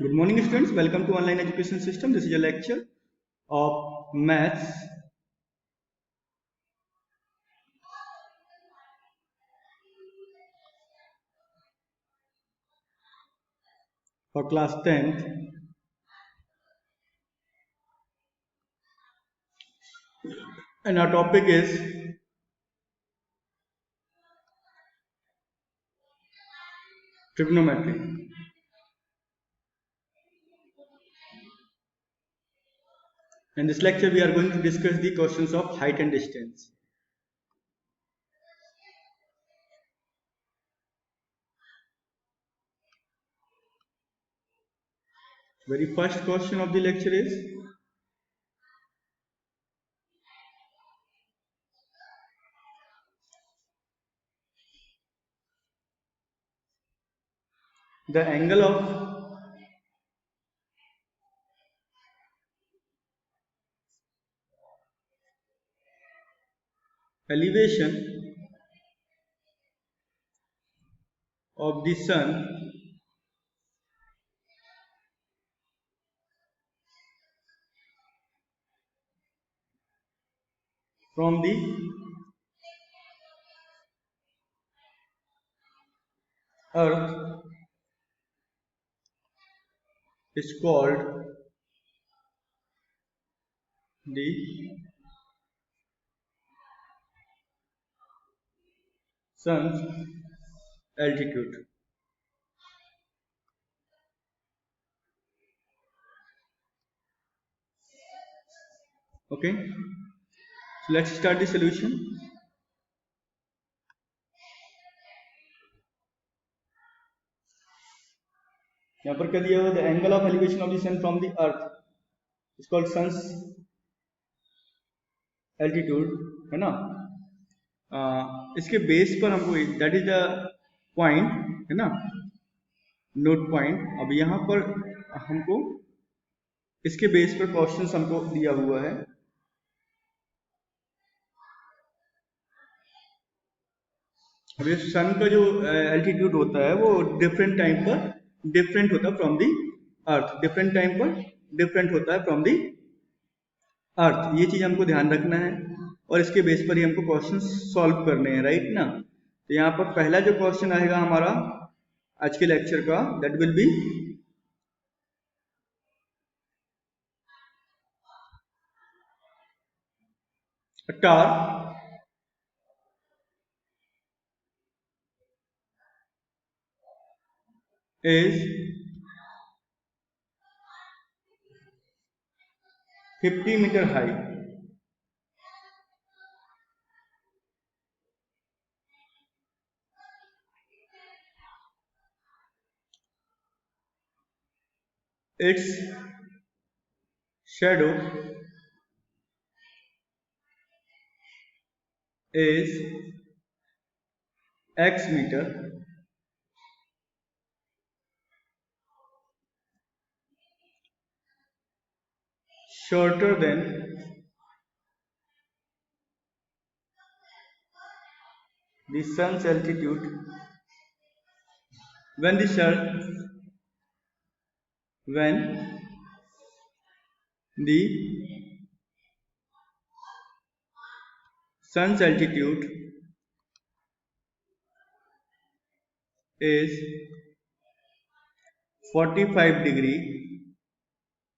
Good morning, students. Welcome to online education system. This is a lecture of maths for class 10th. And our topic is trigonometry. In this lecture, we are going to discuss the questions of height and distance. Very first question of the lecture is the angle of elevation of the sun from the earth is called the sun's altitude. Okay, so let's start the solution. यहाँ पर क्या दिया हुआ है? The angle of elevation of the sun from the earth is called sun's altitude, है ना? इसके base पर हमको दैट इज द पॉइंट, है ना, नोट पॉइंट। अब यहाँ पर हमको इसके बेस पर क्वेश्चन हमको दिया हुआ है। अब ये सन का जो एल्टीट्यूड होता है वो डिफरेंट टाइम पर डिफरेंट होता है from the earth, different time पर डिफरेंट होता है फ्रॉम दी अर्थ। ये चीज हमको ध्यान रखना है और इसके बेस पर ही हमको क्वेश्चन सॉल्व करने हैं, राइट ना। तो यहाँ पर पहला जो क्वेश्चन आएगा हमारा आज के लेक्चर का, that will be star is 50 meter high. Its shadow is x meter. Shorter than the sun's altitude when the sun's altitude is 45 degree,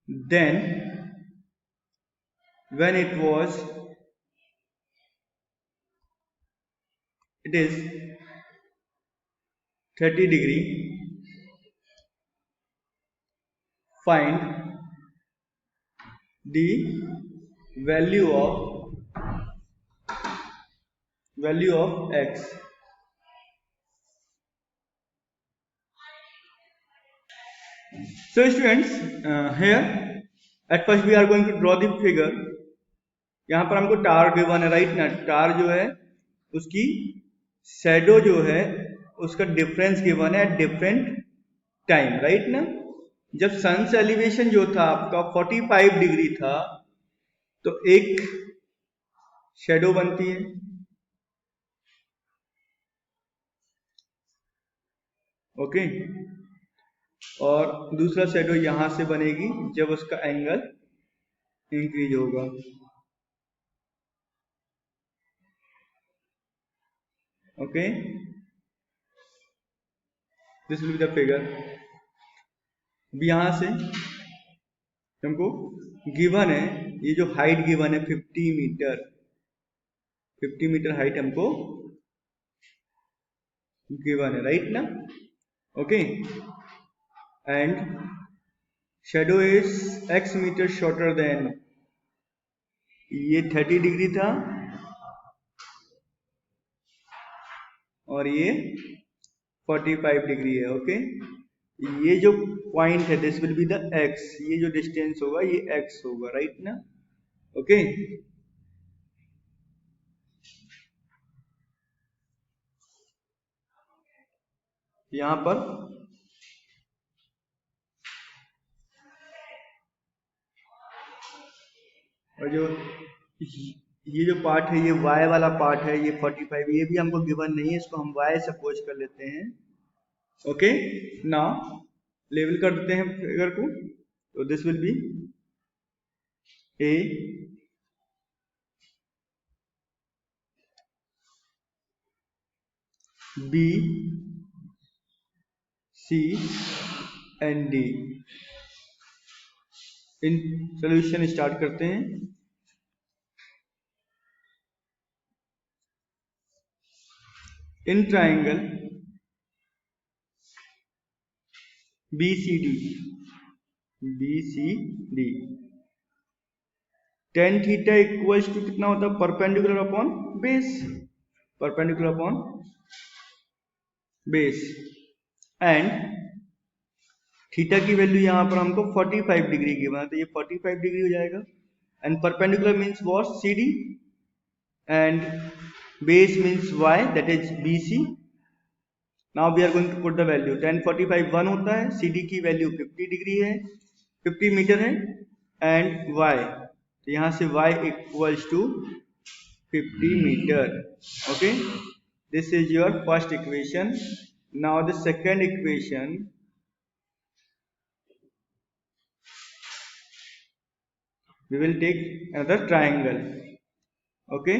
then when it is 30 degree, find the value of x. So students, here at first we are going to draw the figure. यहाँ पर हमको टार given है, right ना। टार जो है उसकी shadow जो है उसका डिफरेंस गिवन है एट डिफरेंट टाइम, राइट ना। जब सन्स एलिवेशन जो था आपका 45 डिग्री था तो एक शैडो बनती है, ओके। और दूसरा शेडो यहाँ से बनेगी जब उसका एंगल इंक्रीज होगा। Okay, this will be the figure. अब यहाँ से हमको गिवन है, ये जो हाइट गिवन है 50 मीटर, 50 मीटर हाइट हमको गिवन है, राइट ना। Okay, and shadow is x metre shorter than, ये 30 डिग्री था और ये 45 डिग्री है। ओके, ये जो पॉइंट है this will be the x, ये जो डिस्टेंस होगा ये x होगा, राइट ना। ओके, यहां पर और जो ये जो पार्ट है ये y वाला पार्ट है, ये 45, ये भी हमको गिवन नहीं है, इसको हम y सपोज कर लेते हैं। ओके, नाउ लेवल कर देते हैं फिगर को, तो this will be a b c and d। इन सोल्यूशन स्टार्ट करते हैं। In triangle BCD, tan theta equals to कितना होता है, perpendicular upon base, perpendicular upon base, and theta की वैल्यू यहाँ पर हमको 45 डिग्री की बना, तो ये 45 डिग्री हो जाएगा। And perpendicular means what, CD, and base means Y, that is BC। Now we are going to put the value, tan 45 1 होता है, CD की वैल्यू 50 डिग्री है, 50 मीटर है, एंड Y, तो यहाँ से y equals to 50 metre. Okay, this is your first equation. Now the second equation, we will take another triangle. Okay,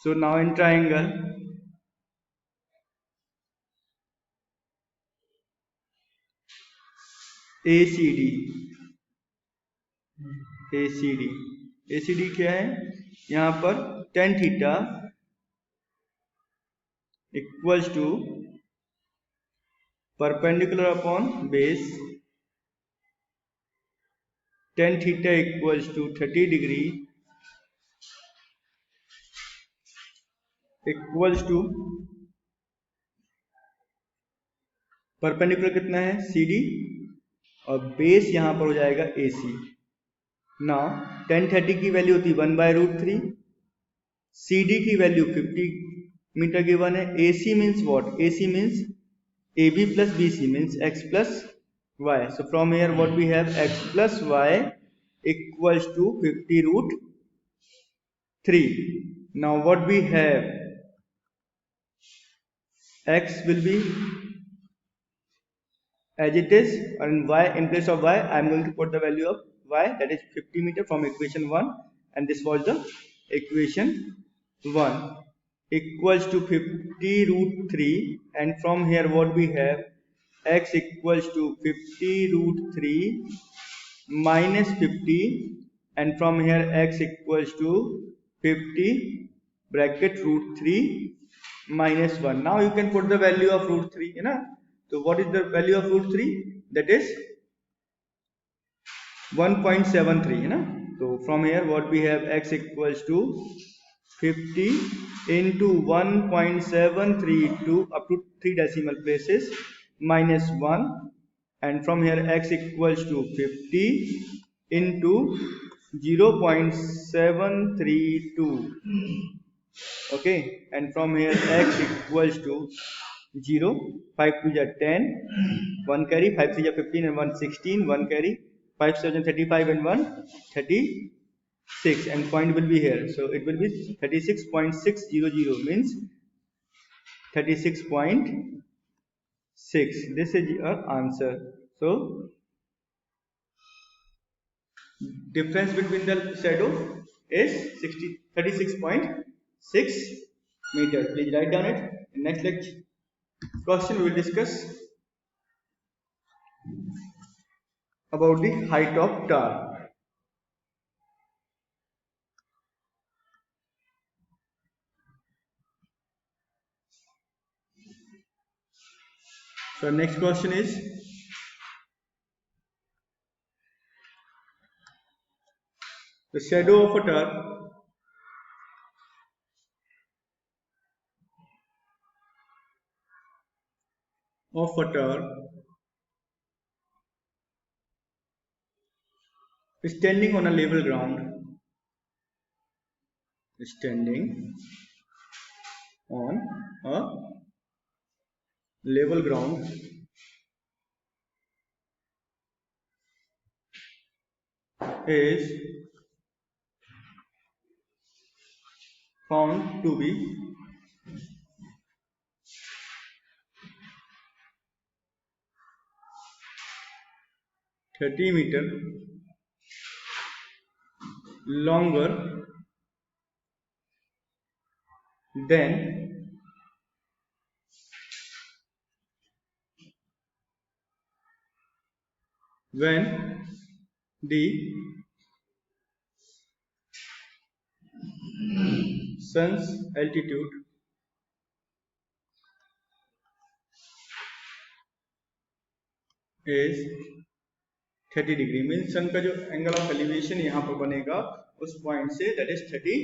so now in triangle ACD, ACD क्या है, यहाँ पर tan theta equals to perpendicular upon base, tan theta equals to 30 degree equals to perpendicular कितना है CD और base यहाँ पर हो जाएगा AC। नाउ tan 30 की वैल्यू होती है 1/√3, CD की वैल्यू 50 मीटर गिवन है, AC means what, AC means AB plus BC means x plus y. So from here what we have, x plus y equals to 50√3. Now what we have, x will be as it is, and y in place of y I am going to put the value of y, that is 50 meter from equation 1, and this was the equation 1, equals to 50√3, and from here what we have, x equals to 50√3 minus 50, and from here x equals to 50 bracket √3 minus 1. Now you can put the value of √3, you know. So what is the value of √3? That is 1.73, you know. So from here what we have, x equals to 50 into 1.732 up to 3 decimal places minus 1, and from here x equals to 50 into 0.732. Okay, and from here x equals to 0, 5 to the 10, 1 carry, 5 to the 15 and 1 16, 1 carry, 5 7 35 and 1 36, and point will be here, so it will be 36.600, means 36.6 6. This is your answer. So difference between the shadow is 36.6 meter. Please write down it. In next lecture question we will discuss about the height of tar. So next question is the shadow of a tar standing on a level ground. Standing on a level ground is found to be 30 meter longer than when the sun's altitude is 30 degree means sun का जो angle of elevation यहाँ पर बनेगा उस point से that is 30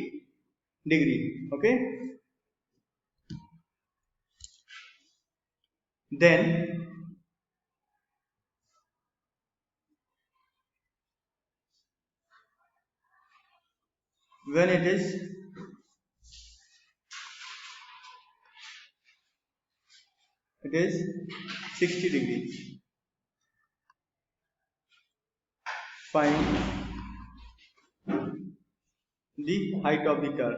degree. Okay then when it is it is 60 degree, find the height of the tar.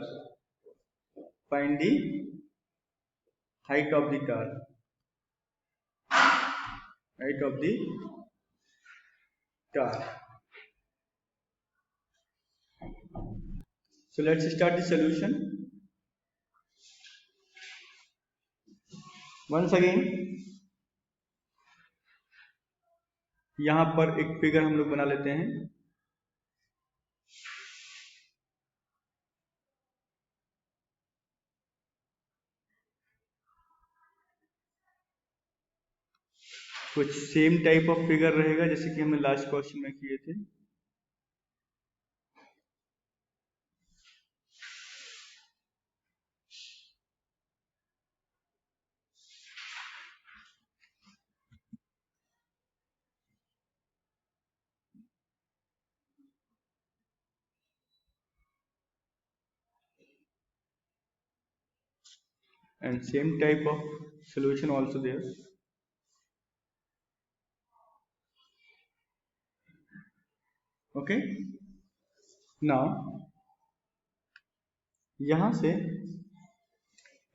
Find the height of the tar. Height of the tar. So let's start the solution. Once again यहां पर एक figure हम लोग बना लेते हैं. कुछ same type of figure रहेगा जैसे कि हमने लास्ट क्वेश्चन में किए थे. And same type of solution also there. Okay, now यहां से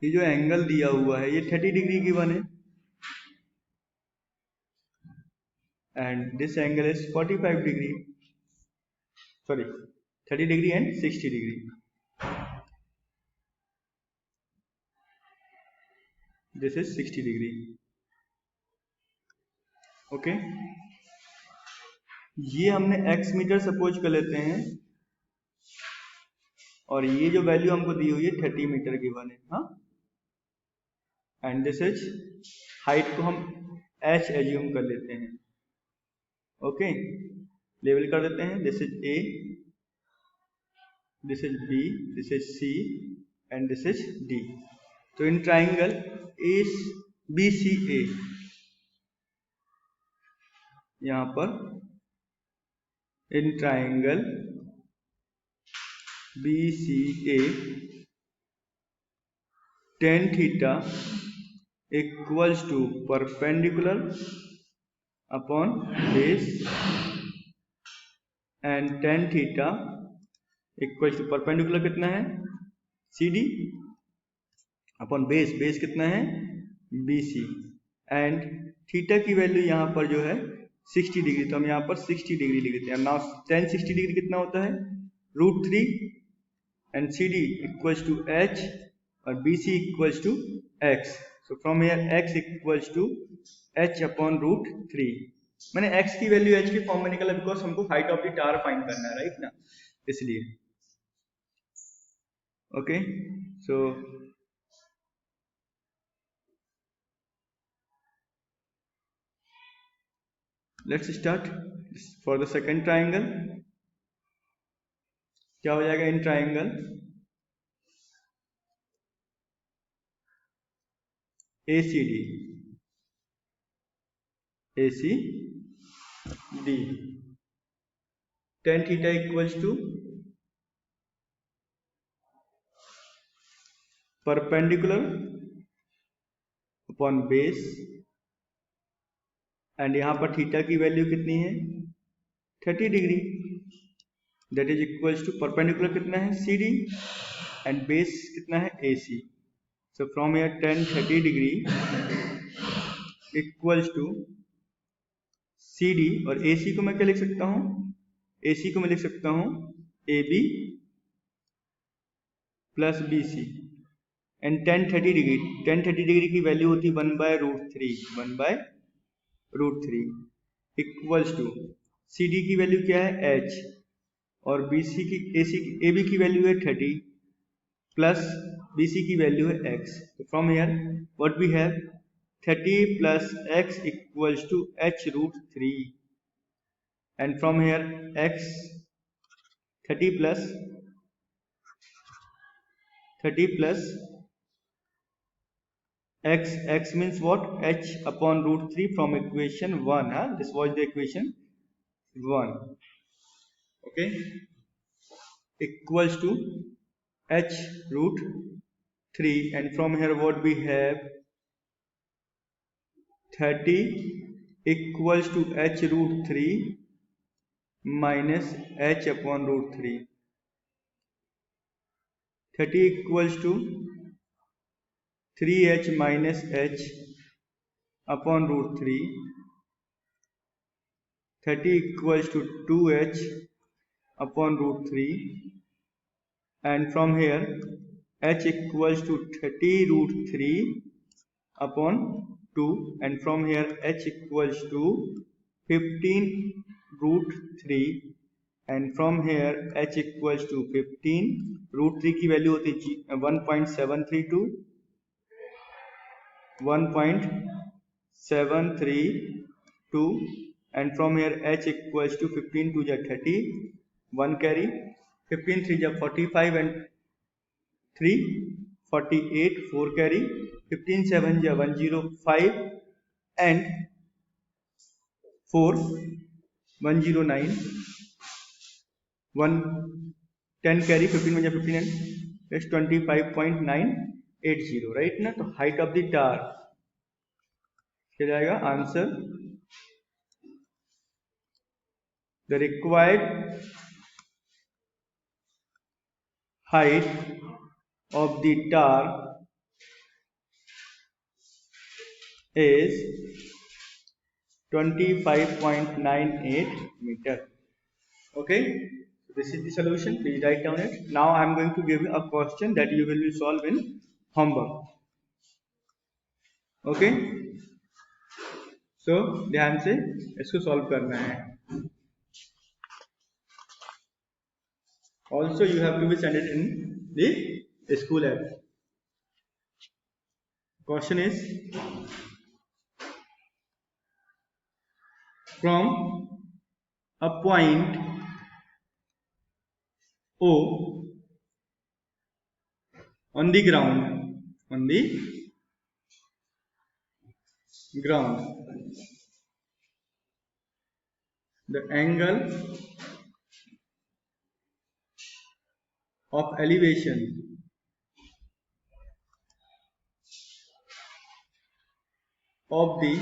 ये जो एंगल दिया हुआ है ये 30 डिग्री की बने and this angle is 45 degree, sorry 30 degree and 60 degree. This is 60 degree. Okay ये हमने x मीटर सपोज कर लेते हैं और ये जो वैल्यू हमको दी हुई है 30 मीटर की बने. हाँ एंड दिस इज हाइट को हम h एज्यूम कर लेते हैं. ओके लेवल कर देते हैं. This is a, this is b, this is c and this is d. तो इन ट्राइंगल BCA यहां पर in triangle BCA tan theta equals to perpendicular upon base and tan theta equals to perpendicular कितना है CD upon base, base कितना है BC and theta की value यहाँ पर जो है 60 डिग्री, तो हम यहाँ पर 60 डिग्री लिख देते हैं। नाउ tan 60 डिग्री कितना होता है, √3, and CD equals to H और BC equals to X। So from here X equals to H upon √3। मैंने X की वैल्यू H के फॉर्म में निकाला बिकॉज हमको height of the tower find करना है, राइट ना, इसलिए। Okay, so let's start for the second triangle. क्या हो जाएगा in triangle ACD, tan theta equals to perpendicular upon base, and यहाँ पर थीटा की वैल्यू कितनी है 30 degree, that is equals to perpendicular कितना है CD एंड बेस कितना है AC। So from here tan 30 degree equals to CD, और AC को मैं क्या लिख सकता हूँ, AC को मैं लिख सकता हूँ AB plus BC, and tan 30 degree की वैल्यू होती है 1/√3 इक्वल्स टू CD की वैल्यू क्या है H, और AB की वैल्यू है 30 प्लस BC की वैल्यू है X। तो from here what we have 30 plus X equals to H√3, and from here X 30 plus x means what, H upon √3 from equation 1, this was the equation 1, okay, equals to H√3, and from here what we have 30 equals to H√3 minus H upon √3, 30 equals to 3H minus H upon √3, 30 equals to 2H upon √3, and from here H equals to 30√3 upon 2, and from here H equals to 15√3, and from here H equals to 15, √3 की value होती है 1.732, and from here H equals to 15 to the 30, 1 carry, 15 3 जब 45 and 3 48, 4 carry, 15 7 जब 105 and 4 109, 1 10 carry, 15 1 15 and it's 25.980, right ना। तो height of the tower क्या जाएगा answer, the required height of the tower is 25.98 meter. Okay, so this is the solution, please write down it. Now I am going to give you a question that you will be solve in homework. Okay, so ध्यान से इसको solve करना है। Also you have to be send it in the school app. Question is, from a point O on the ground, the angle of elevation of the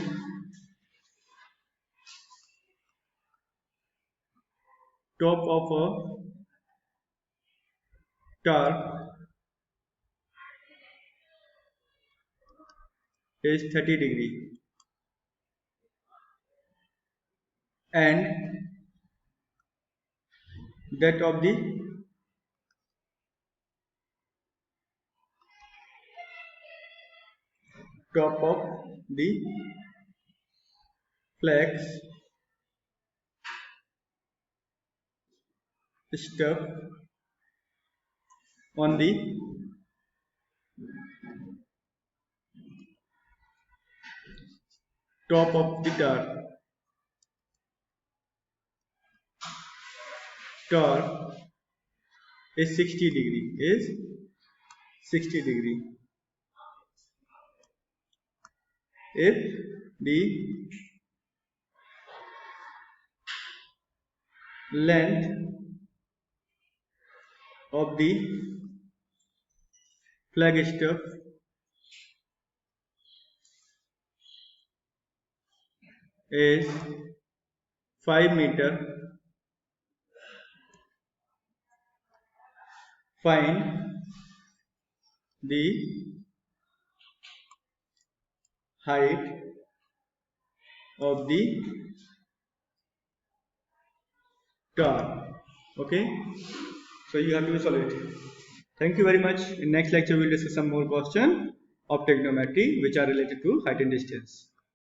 top of a tower is 30 degree. and that of the top of the flex stuff on the top of the tar. Tar is 60 degree. Is 60 degree. If the length of the flagstaff is 5 meter, find the height of the tar. Okay, so you have to solve it. Thank you very much. In next lecture we will discuss some more questions of trigonometry which are related to height and distance.